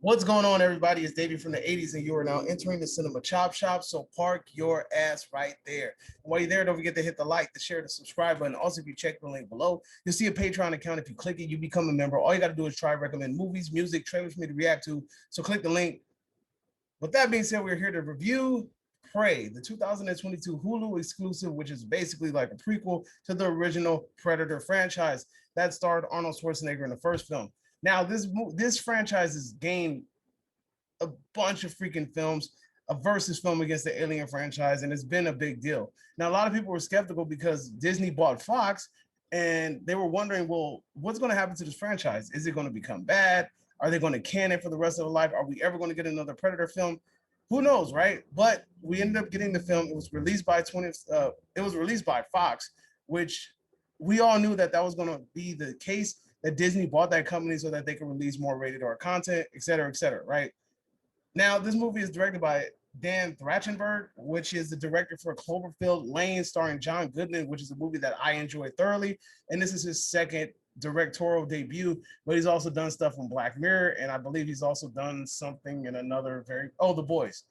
What's going on, everybody? It's Davey from the 80s, and you are now entering the Cinema Chop Shop. So park your ass right there. While you're there, don't forget to hit the like, the share, the subscribe button. Also, if you check the link below, you'll see a Patreon account. If you click it, you become a member. All you got to do is try recommend movies, music, trailers for me to react to. So click the link. With that being said, we're here to review Prey, the 2022 Hulu exclusive, which is basically like a prequel to the original Predator franchise that starred Arnold Schwarzenegger in the first film. Now, this franchise has gained a bunch of freaking films, a versus film against the Alien franchise, and it's been a big deal. Now, a lot of people were skeptical because Disney bought Fox, and they were wondering, well, what's going to happen to this franchise? Is it going to become bad? Are they going to can it for the rest of their life? Are we ever going to get another Predator film? Who knows, right? But we ended up getting the film. It was released by It was released by Fox, which we all knew that that was going to be the case. That Disney bought that company so that they could release more rated R content, et cetera, right? Now, this movie is directed by Dan Trachtenberg, which is the director for Cloverfield Lane, starring John Goodman, which is a movie that I enjoyed thoroughly. And this is his second directorial debut, but he's also done stuff on Black Mirror, and I believe he's also done something in another The Boys.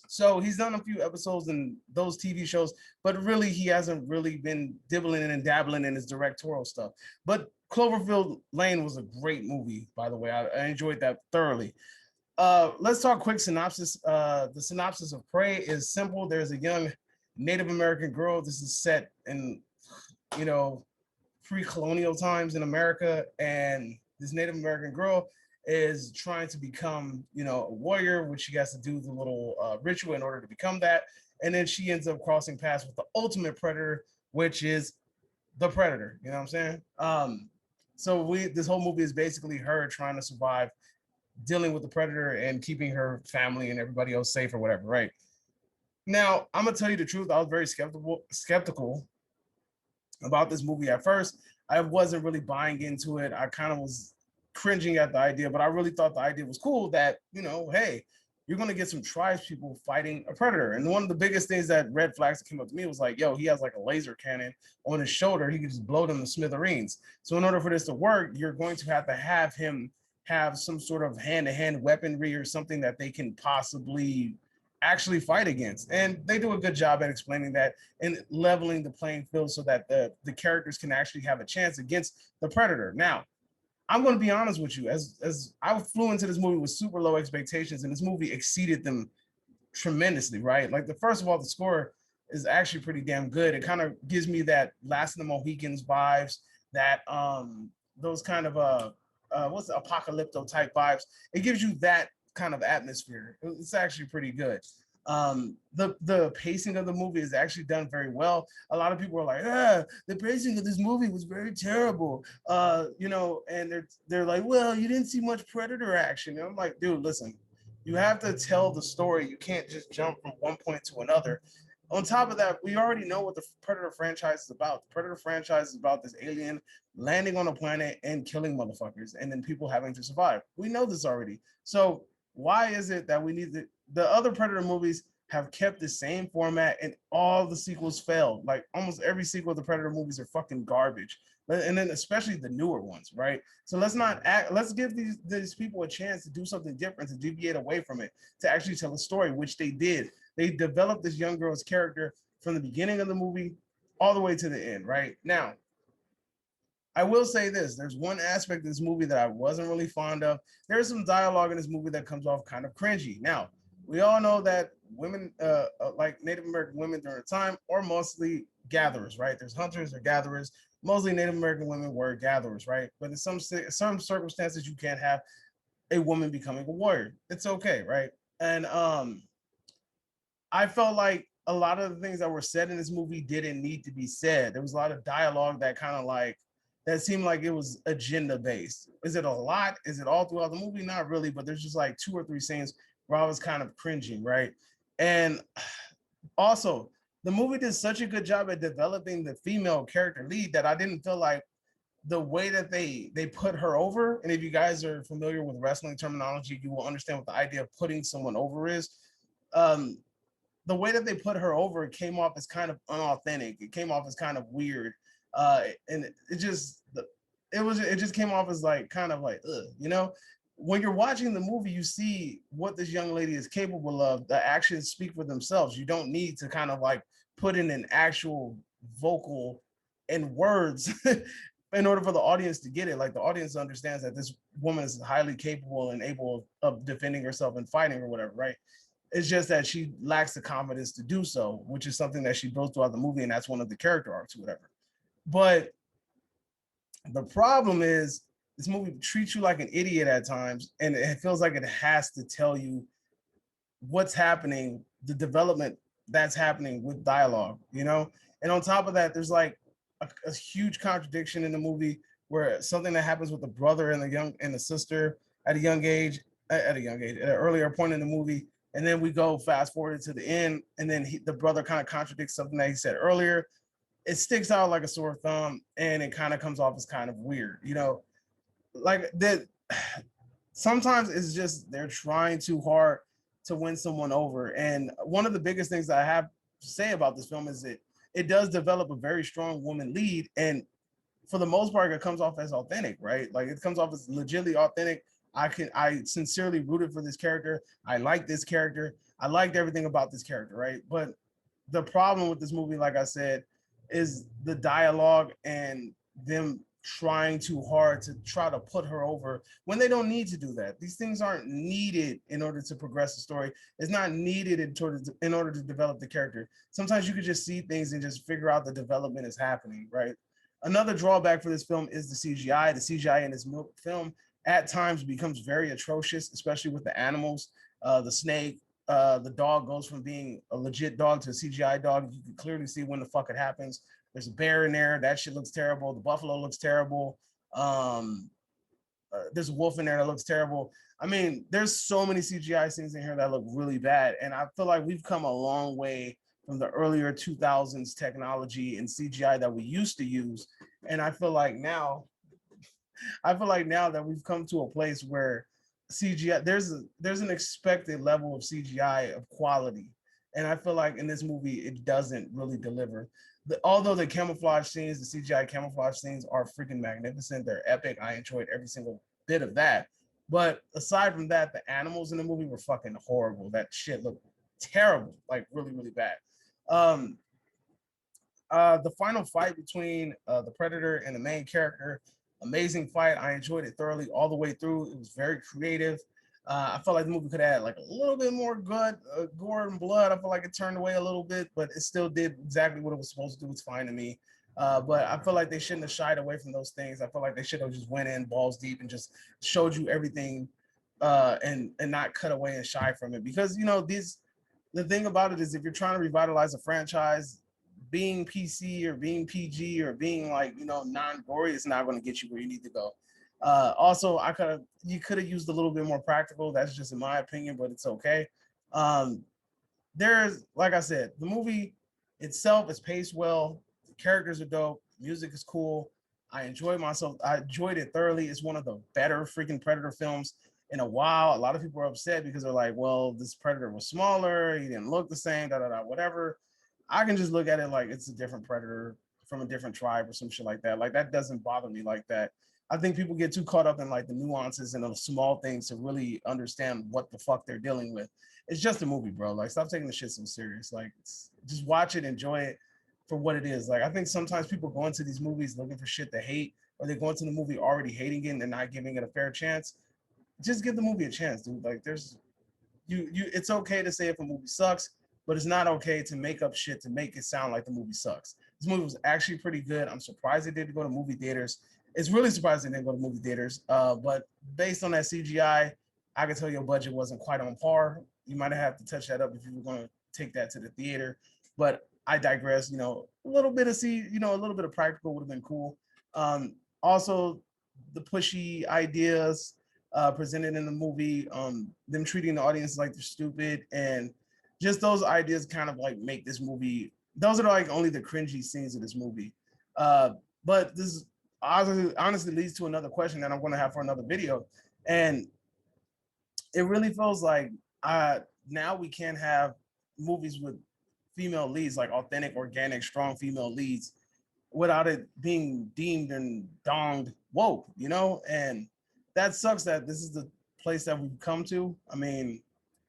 So he's done a few episodes in those TV shows, but really he hasn't really been dibbling and dabbling in his directorial stuff. But Cloverfield Lane was a great movie, by the way. I enjoyed that thoroughly. Let's talk quick synopsis. The synopsis of Prey is simple. There's a young Native American girl. This is set in, you know, pre-colonial times in America, and this Native American girl is trying to become, a warrior, which she has to do the little ritual in order to become that. And then she ends up crossing paths with the ultimate predator, which is the Predator. You know what I'm saying? So this whole movie is basically her trying to survive, dealing with the Predator and keeping her family and everybody else safe or whatever, right? Now, I'm gonna tell you the truth. I was very skeptical about this movie at first. I wasn't really buying into it. I kind of was cringing at the idea, but I really thought the idea was cool that, hey, you're going to get some tribes people fighting a predator. And one of the biggest things that red flags that came up to me was like, yo, he has like a laser cannon on his shoulder. He can just blow them to smithereens. So in order for this to work, you're going to have him have some sort of hand-to-hand weaponry or something that they can possibly actually fight against. And they do a good job at explaining that and leveling the playing field so that the characters can actually have a chance against the predator. Now, I'm going to be honest with you, as I flew into this movie with super low expectations, and this movie exceeded them tremendously, right? Like, first of all, the score is actually pretty damn good. It kind of gives me that Last of the Mohicans vibes, that those kind of what's the apocalypto type vibes. It gives you that kind of atmosphere. It's actually pretty good. The pacing of the movie is actually done very well. A lot of people are like, the pacing of this movie was very terrible. And they're like, well, you didn't see much Predator action. And I'm like, dude, listen, you have to tell the story. You can't just jump from one point to another. On top of that, we already know what the Predator franchise is about. The Predator franchise is about this alien landing on a planet and killing motherfuckers, and then people having to survive. We know this already. So why is it that we need the other Predator movies have kept the same format and all the sequels failed? Like, almost every sequel of the Predator movies are fucking garbage. And then especially the newer ones, right? So let's give these people a chance to do something different, to deviate away from it, to actually tell a story, which they did. They developed this young girl's character from the beginning of the movie all the way to the end, right? Now, I will say this. There's one aspect of this movie that I wasn't really fond of. There's some dialogue in this movie that comes off kind of cringy. Now, we all know that women, like Native American women during the time, are mostly gatherers, right? There's hunters or gatherers. Mostly Native American women were gatherers, right? But in some circumstances, you can't have a woman becoming a warrior. It's okay, right? And I felt like a lot of the things that were said in this movie didn't need to be said. There was a lot of dialogue that kind of like, that seemed like it was agenda based. Is it a lot? Is it all throughout the movie? Not really, but there's just like 2 or 3 scenes where I was kind of cringing, right? And also, the movie did such a good job at developing the female character lead that I didn't feel like the way that they put her over. And if you guys are familiar with wrestling terminology, you will understand what the idea of putting someone over is. Um, the way that they put her over, it came off as kind of unauthentic. It came off as kind of weird, and it just came off as like kind of like, ugh, when you're watching the movie, you see what this young lady is capable of. The actions speak for themselves. You don't need to kind of like put in an actual vocal and words in order for the audience to get it. Like the audience understands that this woman is highly capable and able of defending herself and fighting or whatever, right? It's just that she lacks the confidence to do so, which is something that she builds throughout the movie, and that's one of the character arcs or whatever. But the problem is this movie treats you like an idiot at times, and it feels like it has to tell you what's happening, the development that's happening with dialogue, you know? And on top of that, there's like a huge contradiction in the movie where something that happens with the brother and the sister at a young age, at an earlier point in the movie, and then we go fast forward to the end, and then the brother kind of contradicts something that he said earlier. It sticks out like a sore thumb, and it kind of comes off as kind of weird, you know, like that. Sometimes it's just they're trying too hard to win someone over. And one of the biggest things that I have to say about this film is that it does develop a very strong woman lead, and for the most part, it comes off as authentic, right? Like it comes off as legitimately authentic. I sincerely rooted for this character. I like this character. I liked everything about this character, right? But the problem with this movie, like I said, is the dialogue and them trying too hard to try to put her over when they don't need to do that. These things aren't needed in order to progress the story. It's not needed in order to develop the character. Sometimes you could just see things and just figure out the development is happening, right? Another drawback for this film is the CGI. The CGI in this film at times becomes very atrocious, especially with the animals. The snake, the dog goes from being a legit dog to a CGI dog. You can clearly see when the fuck it happens. There's a bear in there. That shit looks terrible. The buffalo looks terrible. There's a wolf in there that looks terrible. I mean, there's so many CGI scenes in here that look really bad. And I feel like we've come a long way from the earlier 2000s technology and CGI that we used to use. And I feel like now that we've come to a place where CGI, there's an expected level of CGI of quality. And I feel like in this movie, it doesn't really deliver. Although the camouflage scenes, the CGI camouflage scenes are freaking magnificent. They're epic. I enjoyed every single bit of that. But aside from that, the animals in the movie were fucking horrible. That shit looked terrible, like really, really bad. Um, the final fight between the Predator and the main character, amazing fight. I enjoyed it thoroughly all the way through. It was very creative. I felt like the movie could add like a little bit more gore and blood. I feel like it turned away a little bit, but it still did exactly what it was supposed to do. It's fine to me. But I feel like they shouldn't have shied away from those things. I feel like they should have just went in balls deep and just showed you everything, and not cut away and shy from it. Because you know the thing about it is if you're trying to revitalize a franchise, being PC or being PG or being like, you know, non-gory is not going to get you where you need to go. Also, you could have used a little bit more practical. That's just in my opinion, but it's okay. Um, there's, like I said, the movie itself is paced well. The characters are dope. Music is cool. I enjoyed myself. I enjoyed it thoroughly. It's one of the better freaking Predator films in a while. A lot of people are upset because they're like, well, this Predator was smaller. He didn't look the same, whatever. I can just look at it like it's a different Predator from a different tribe or some shit like that. Like that doesn't bother me like that. I think people get too caught up in like the nuances and the small things to really understand what the fuck they're dealing with. It's just a movie, bro. Like stop taking the shit so serious. Like just watch it, enjoy it for what it is. Like I think sometimes people go into these movies looking for shit to hate, or they go into the movie already hating it and they're not giving it a fair chance. Just give the movie a chance, dude. Like there's it's okay to say if a movie sucks, but it's not okay to make up shit to make it sound like the movie sucks. This movie was actually pretty good. I'm surprised it didn't go to movie theaters. It's really surprising it didn't go to movie theaters. But based on that CGI, I can tell your budget wasn't quite on par. You might have to touch that up if you were going to take that to the theater. But I digress. You know, a little bit of practical would have been cool. Also, the pushy ideas presented in the movie, them treating the audience like they're stupid, and just those ideas kind of like make this movie. Those are like only the cringy scenes of this movie. But this honestly leads to another question that I'm going to have for another video, and it really feels like now we can't have movies with female leads, like authentic, organic, strong female leads, without it being deemed and donged woke, you know? And that sucks that this is the place that we've come to. I mean,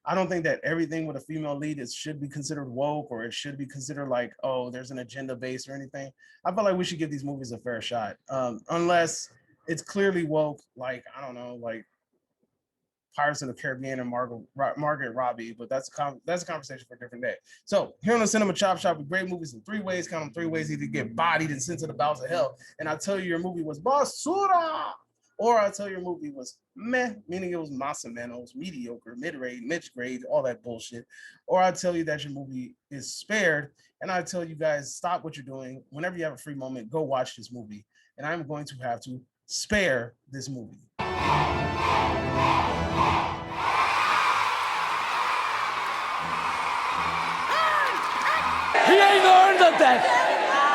I don't think that everything with a female lead should be considered woke or it should be considered like, oh, there's an agenda base or anything. I feel like we should give these movies a fair shot, unless it's clearly woke, like, I don't know, like Pirates of the Caribbean and Margaret Robbie, but that's a conversation for a different day. So here on the Cinema Chop Shop, we grade movies in three ways. Count them three ways: either get bodied and sent to the bowels of hell, and I tell you your movie was basura, or I tell you your movie was meh, meaning it was masa menos, mediocre, mid-grade, all that bullshit, or I tell you that your movie is spared, and I tell you guys stop what you're doing. Whenever you have a free moment, go watch this movie, and I'm going to have to spare this movie. He ain't earned the death.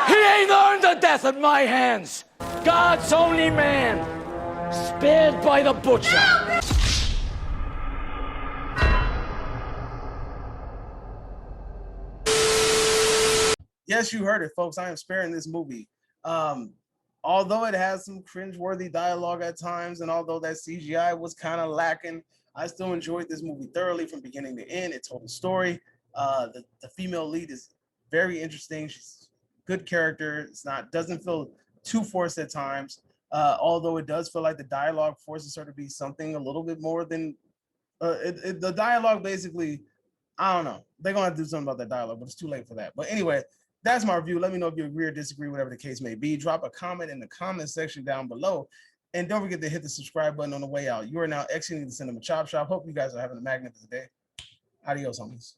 He ain't earned the death at my hands. God's only man, spared by the butcher. Yes, you heard it, folks. I am sparing this movie. Although it has some cringeworthy dialogue at times, and although that CGI was kind of lacking, I still enjoyed this movie thoroughly from beginning to end. It told a story. The female lead is very interesting. She's a good character. Doesn't feel too forced at times. Although it does feel like the dialogue forces her to be something a little bit more than the dialogue. Basically, I don't know. They're gonna have to do something about that dialogue, but it's too late for that. But anyway, that's my review. Let me know if you agree or disagree, whatever the case may be. Drop a comment in the comment section down below. And don't forget to hit the subscribe button on the way out. You are now exiting the Cinema Chop Shop. Hope you guys are having a magnificent day. Adios, homies.